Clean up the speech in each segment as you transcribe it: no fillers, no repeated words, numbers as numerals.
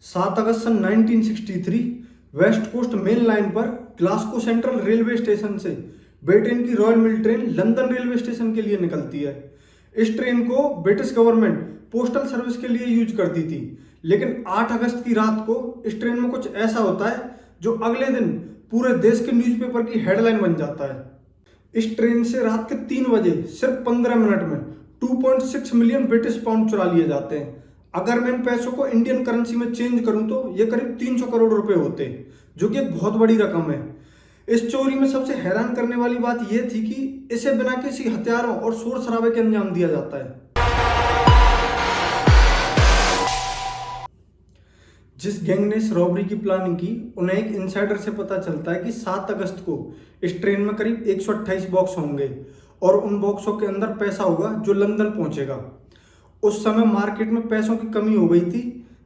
7 अगस्त सन 1963 west coast main line पर Glasgow central railway station से Britain की रॉयल मिल train London railway station के लिए निकलती है। इस ट्रेन को ब्रिटिश गवर्नमेंट पोस्टल सर्विस के लिए यूज करती थी, लेकिन 8 अगस्त की रात को इस ट्रेन में कुछ ऐसा होता है जो अगले दिन पूरे देश के न्यूज़पेपर की हेडलाइन बन जाता है। इस ट्रेन से रात के 3 बजे सिर्फ 15 मिनट में 2.6 मिलियन ब्रिटिश पाउंड चुरा लिए जाते हैं। अगर मैं इन पैसों को इंडियन करेंसी में चेंज करूं तो ये करीब 300 करोड़ रुपए होते, जो कि एक बहुत बड़ी रकम है। इस चोरी में सबसे हैरान करने वाली बात यह थी कि इसे बिना किसी हथियारों और शोर शराबे के अंजाम दिया जाता है। जिस गैंग ने इस रॉबरी की प्लानिंग की, उन्हें एक इनसाइडर से पता चलता है कि 7 अगस्त को इस ट्रेन में करीब 128 बॉक्स होंगे और उन बॉक्सों के अंदर पैसा होगा जो लंदन पहुंचेगा। उस समय मार्केट में पैसों की कमी हो गई थी,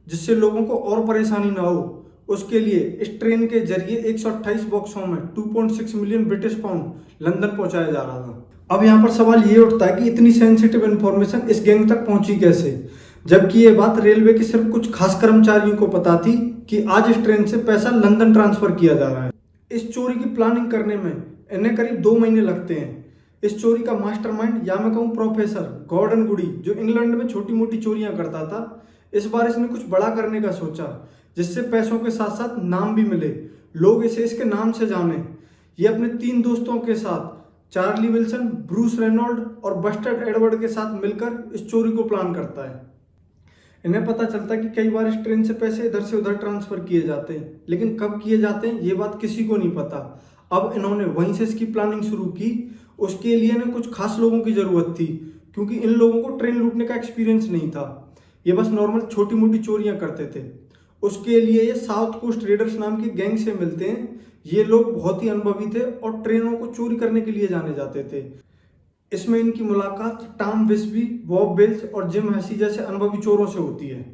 जिससे लोगों को और परेशानी ना हो, उसके लिए इस ट्रेन के जरिए 128 बॉक्सों में 2.6 मिलियन ब्रिटिश पाउंड लंदन पहुंचाया जा रहा था। अब यहाँ पर सवाल ये उठता है कि इतनी सेंसिटिव इंफॉर्मेशन इस गैंग तक पहुंची कैसे, जबकि ये बात रेलवे के सिर्फ कुछ खास कर्मचारियों को पता थी कि आज इस ट्रेन से पैसा लंदन ट्रांसफर किया जा रहा है। इस चोरी की प्लानिंग करने में इन्हें करीब 2 महीने लगते हैं। इस चोरी का मास्टरमाइंड, या मैं कहूँ प्रोफेसर गॉर्डन गुडी, जो इंग्लैंड में छोटी मोटी चोरियां करता था, इस बार इसने कुछ बड़ा करने का सोचा, जिससे पैसों के साथ साथ नाम भी मिले, लोग इसे इसके नाम से जाने। ये अपने 3 दोस्तों के साथ, चार्ली विल्सन, ब्रूस रेनॉल्ड और बस्टर्ड एडवर्ड के साथ मिलकर इस चोरी को प्लान करता है। इन्हें पता चलता है कि कई बार इस ट्रेन से पैसे इधर से उधर ट्रांसफर किए जाते हैं, लेकिन कब किए जाते हैं ये बात किसी को नहीं पता। अब इन्होंने वहीं से इसकी प्लानिंग शुरू की। उसके लिए इन्हें कुछ खास लोगों की जरूरत थी, क्योंकि इन लोगों को ट्रेन लूटने का एक्सपीरियंस नहीं था। ये बस नॉर्मल छोटी मोटी चोरियां करते थे। उसके लिए ये साउथ कोस्ट रेडर्स नाम की गैंग से मिलते हैं। ये लोग बहुत ही अनुभवी थे और ट्रेनों को चोरी करने के लिए जाने जाते थे। इसमें इनकी मुलाकात टॉम विस्बी, बॉब बेल्स और जिम हैसी जैसे अनुभवी चोरों से होती है।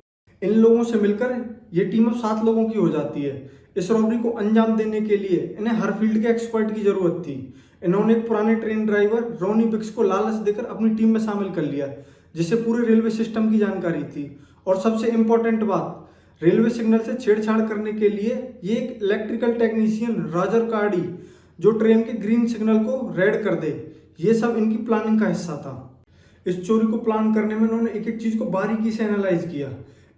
इन लोगों से मिलकर ये टीम अब 7 लोगों की हो जाती है। इस रॉबरी को अंजाम देने के लिए इन्हें हर फील्ड के एक्सपर्ट की जरूरत थी। इन्होंने एक पुराने ट्रेन ड्राइवर रोनी बिक्स को लालच देकर अपनी टीम में शामिल कर लिया, जिसे पूरे रेलवे सिस्टम की जानकारी थी। और सबसे इंपॉर्टेंट बात, रेलवे सिग्नल से छेड़छाड़ करने के लिए ये एक इलेक्ट्रिकल टेक्नीशियन रॉजर कार्डी, जो ट्रेन के ग्रीन सिग्नल को रेड कर दे, ये सब इनकी प्लानिंग का हिस्सा था। इस चोरी को प्लान करने में इन्होंने एक एक चीज को बारीकी से एनालाइज किया।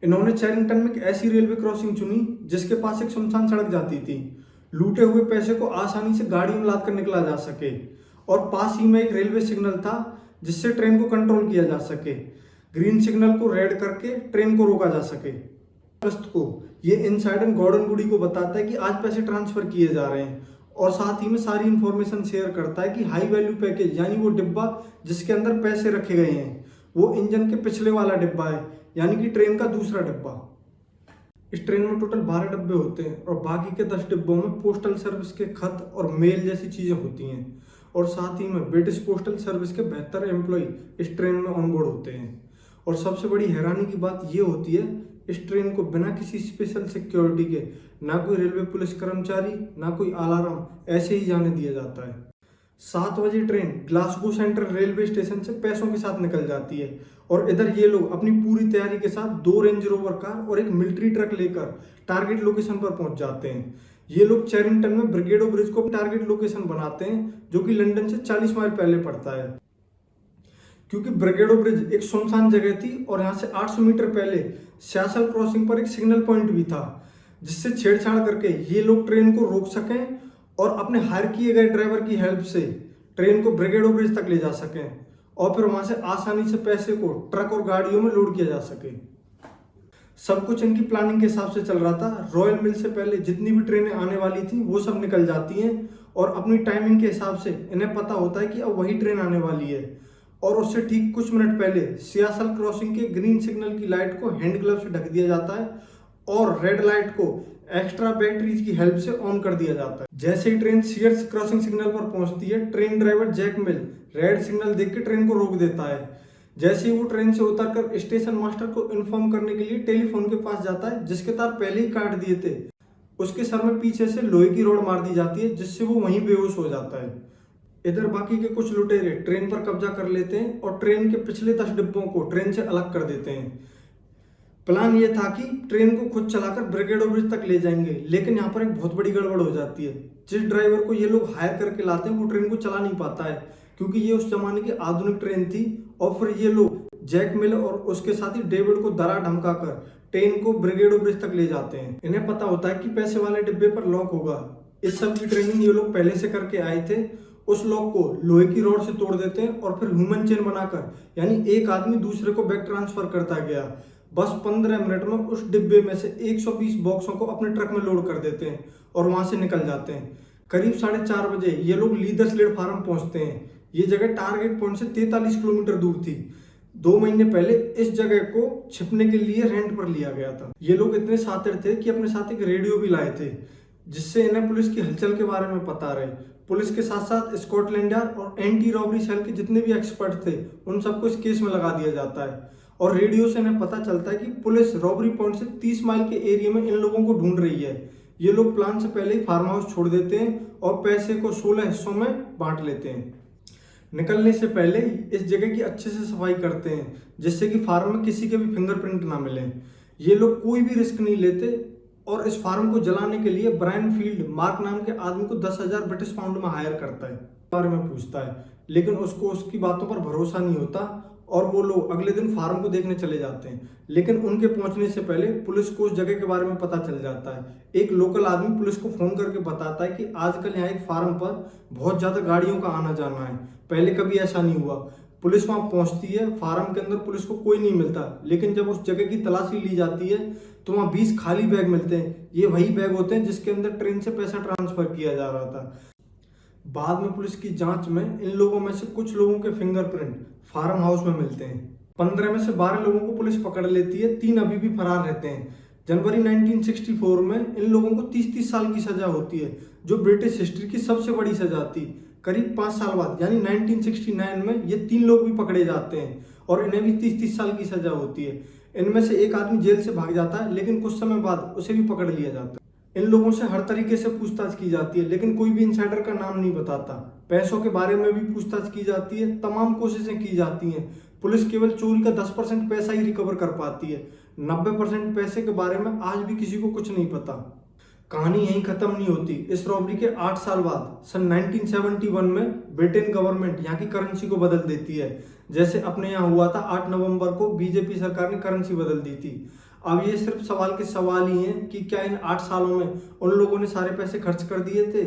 इन्होंने चैरिंगटन में एक ऐसी रेलवे क्रॉसिंग चुनी जिसके पास एक सुनसान सड़क जाती थी। लूटे हुए पैसे को आसानी से गाड़ी में लाद कर निकला जा सके, और पास ही में एक रेलवे सिग्नल था जिससे ट्रेन को कंट्रोल किया जा सके। ग्रीन सिग्नल को रेड करके ट्रेन को रोका जा सके। अगस्त को ये इनसाइडर गॉर्डन गुडी को बताता है कि आज पैसे ट्रांसफर किए जा रहे हैं, और साथ ही में सारी इंफॉर्मेशन शेयर करता है कि हाई वैल्यू पैकेज, यानी वो डिब्बा जिसके अंदर पैसे रखे गए हैं, वो इंजन के पिछले वाला डिब्बा है, यानी कि ट्रेन का दूसरा डिब्बा। इस ट्रेन में टोटल 12 डिब्बे होते हैं और बाकी के 10 डिब्बों में पोस्टल सर्विस के खत और मेल जैसी चीजें होती हैं, और साथ ही में ब्रिटिश पोस्टल सर्विस के 72 एम्प्लॉय इस ट्रेन में ऑनबोर्ड होते हैं। और सबसे बड़ी हैरानी की बात यह होती है, इस ट्रेन को बिना किसी स्पेशल सिक्योरिटी के, ना कोई रेलवे पुलिस कर्मचारी, ना कोई अलार्म, ऐसे ही जाने दिया जाता है। 7 बजे train Glasgow central railway station से पैसों के साथ निकल जाती है, और इधर ये लोग अपनी पूरी तैयारी के साथ 2 रेंज रोवर कार और एक मिलिट्री ट्रक लेकर टारगेट लोकेशन पर पहुंच जाते हैं। ये लोग चैरिंगटन में ब्रिगेडो ब्रिज को टारगेट लोकेशन बनाते हैं, जो कि लंदन से 40 माइल पहले पड़ता है। क्योंकि ब्रिगेडो ब्रिज एक सुनसान जगह थी और यहाँ से 800 मीटर पहले स्यासल क्रॉसिंग पर एक सिग्नल पॉइंट भी था, जिससे छेड़छाड़ करके ये लोग ट्रेन को रोक सकें और अपने हायर किए गए ड्राइवर की हेल्प से ट्रेन को ब्रिगेडो ब्रिज तक ले जा सकें, और फिर वहां से आसानी से पैसे को ट्रक और गाड़ियों में लोड किया जा सके। सब कुछ इनकी प्लानिंग के हिसाब से चल रहा था। रॉयल मिल से पहले जितनी भी ट्रेनें आने वाली थी वो सब निकल जाती हैं, और अपनी टाइमिंग के हिसाब से इन्हें पता होता है कि अब वही ट्रेन आने वाली है। और उससे ठीक कुछ मिनट पहले सियासल क्रॉसिंग के ग्रीन सिग्नल की लाइट को हैंड ग्लव से ढक दिया जाता है, और रेड लाइट को एक्स्ट्रा बैटरीज की हेल्प से ऑन कर दिया जाता है। जैसे ही ट्रेन सियर्स क्रॉसिंग सिग्नल पर पहुंचती है, ट्रेन ड्राइवर जैक मिल रेड सिग्नल देख के ट्रेन को रोक देता है। जैसे ही वो ट्रेन से उतरकर स्टेशन मास्टर को इन्फॉर्म करने के लिए टेलीफोन के पास जाता है, जिसके तार पहले ही काट दिए थे, उसके सर में पीछे से लोहे की रॉड मार दी जाती है, जिससे वो वहीं बेहोश हो जाता है। इधर बाकी के कुछ लुटेरे ट्रेन पर कब्जा कर लेते हैं और ट्रेन के पिछले 10 डिब्बों को ट्रेन से अलग कर देते हैं। प्लान ये था कि ट्रेन को खुद चलाकर ब्रिगेड ब्रिज तक ले जाएंगे, लेकिन यहाँ पर एक बहुत बड़ी गड़बड़ हो जाती है। जिस ड्राइवर को ये लोग हायर करके लाते हैं वो ट्रेन को चला नहीं पाता है, क्योंकि ये उस जमाने की आधुनिक ट्रेन थी। और फिर ये लोग जैक मिल और उसके साथ ही डेविड को दरा धमकाकर ट्रेन को ब्रिगेड ब्रिज तक ले जाते हैं। इन्हें पता होता है कि पैसे वाले डिब्बे पर लॉक होगा। इस सब की ट्रेनिंग ये लोग पहले से करके आए थे। उस लॉक को लोहे की रॉड से तोड़ देते हैं और फिर ह्यूमन चेन बनाकर, यानी एक आदमी दूसरे को बैक ट्रांसफर करता गया। बस 15 मिनट में उस डिब्बे में से 120 बॉक्सों को अपने ट्रक में लोड कर देते हैं और वहां से निकल जाते हैं। करीब 4:30 बजे ये लोग लीदर्सलेड फार्म पहुंचते हैं। ये जगह टारगेट पॉइंट से 43 किलोमीटर दूर थी। 2 महीने पहले इस जगह को छिपने के लिए रेंट पर लिया गया था। ये लोग इतने शातिर थे कि अपने साथ एक रेडियो भी लाए थे, जिससे इन्हें पुलिस की हलचल के बारे में पता रहे। पुलिस के साथ साथ स्कॉटलैंड यार्ड और एंटी रॉबरी सेल के जितने भी एक्सपर्ट थे उन सबको इस केस में लगा दिया जाता है। और रेडियो से इन्हें पता चलता है कि पुलिस रॉबरी पॉइंट से 30 माइल के एरिया में इन लोगों को ढूंढ रही है। ये लोग प्लान से पहले ही फार्म हाउस छोड़ देते हैं और पैसे को 16 हिस्सों में बांट लेते हैं। निकलने से पहले इस जगह की अच्छे से सफाई करते हैं, जिससे कि फार्म में किसी के भी फिंगरप्रिंट ना मिले। ये लोग कोई भी रिस्क नहीं लेते और इस फार्म को जलाने के लिए ब्रायन फील्ड मार्क नाम के आदमी को 10,000 ब्रिटिश पाउंड में हायर करता है। बारे में पूछता है, लेकिन उसको उसकी बातों पर भरोसा नहीं होता और वो लोग अगले दिन फार्म को देखने चले जाते हैं। लेकिन उनके पहुंचने से पहले पुलिस को उस जगह के बारे में पता चल जाता है। एक लोकल आदमी पुलिस को फोन करके बताता है कि आजकल यहाँ एक फार्म पर बहुत ज्यादा गाड़ियों का आना जाना है, पहले कभी ऐसा नहीं हुआ। पुलिस वहां पहुंचती है। फार्म के अंदर पुलिस को कोई नहीं मिलता, लेकिन जब उस जगह की तलाशी ली जाती है तो वहां 20 खाली बैग मिलते हैं। ये वही बैग होते हैं जिसके अंदर ट्रेन से पैसा ट्रांसफर किया जा रहा था। बाद में पुलिस की जांच में इन लोगों में से कुछ लोगों के फिंगरप्रिंट फार्म हाउस में मिलते हैं। 15 में से 12 लोगों को पुलिस पकड़ लेती है, 3 अभी भी फरार रहते हैं। जनवरी 1964 में इन लोगों को 30-30 साल की सजा होती है, जो ब्रिटिश हिस्ट्री की सबसे बड़ी सजा थी। करीब 5 साल बाद यानी 1969 में ये 3 लोग भी पकड़े जाते हैं और इन्हें भी 30-30 साल की सजा होती है। इनमें से एक आदमी जेल से भाग जाता है, लेकिन कुछ समय बाद उसे भी पकड़ लिया जाता है। इन लोगों से हर तरीके से पूछताछ की जाती है, लेकिन कोई भी इनसाइडर का नाम नहीं बताता। पैसों के बारे में भी पूछताछ की जाती है, तमाम कोशिशें की जाती हैं। पुलिस केवल चोरी का 10% पैसा ही रिकवर कर पाती है। 90% पैसे के बारे में आज भी किसी को कुछ नहीं पता। कहानी यहीं खत्म नहीं होती। इस रॉबरी के 8 साल बाद सन 1971 में ब्रिटेन गवर्नमेंट यहाँ की करेंसी को बदल देती है। जैसे अपने यहाँ हुआ था 8 नवंबर को बीजेपी सरकार ने करेंसी बदल दी थी। अब ये सिर्फ सवाल के सवाल ही हैं कि क्या इन 8 सालों में उन लोगों ने सारे पैसे खर्च कर दिए थे,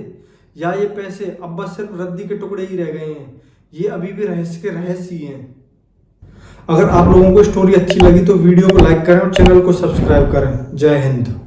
या ये पैसे अब बस सिर्फ रद्दी के टुकड़े ही रह गए हैं। ये अभी भी रहस्य के रहस्य ही हैं। अगर आप लोगों को स्टोरी अच्छी लगी तो वीडियो को लाइक करें और चैनल को सब्सक्राइब करें। जय हिंद।